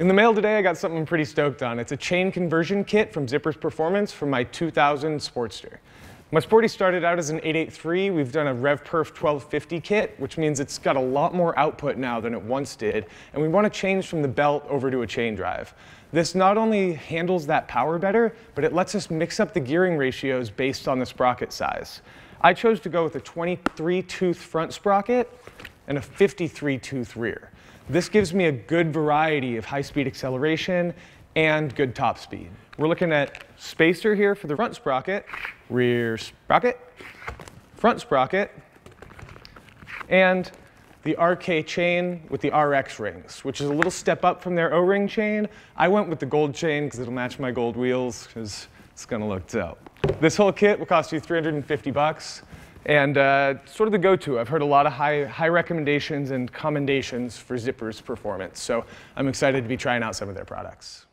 In the mail today, I got something I'm pretty stoked on. It's a chain conversion kit from Zippers Performance from my 2000 Sportster. My Sporty started out as an 883. We've done a RevPerf 1250 kit, which means it's got a lot more output now than it once did, and we want to change from the belt over to a chain drive. This not only handles that power better, but it lets us mix up the gearing ratios based on the sprocket size. I chose to go with a 23-tooth front sprocket and a 53-tooth rear. This gives me a good variety of high-speed acceleration and good top speed. We're looking at spacer here for the front sprocket, rear sprocket, front sprocket, and the RK chain with the RX rings, which is a little step up from their O-ring chain. I went with the gold chain because it'll match my gold wheels, because it's gonna look dope. This whole kit will cost you $350 and sort of the go-to. I've heard a lot of high recommendations and commendations for Zippers Performance, so I'm excited to be trying out some of their products.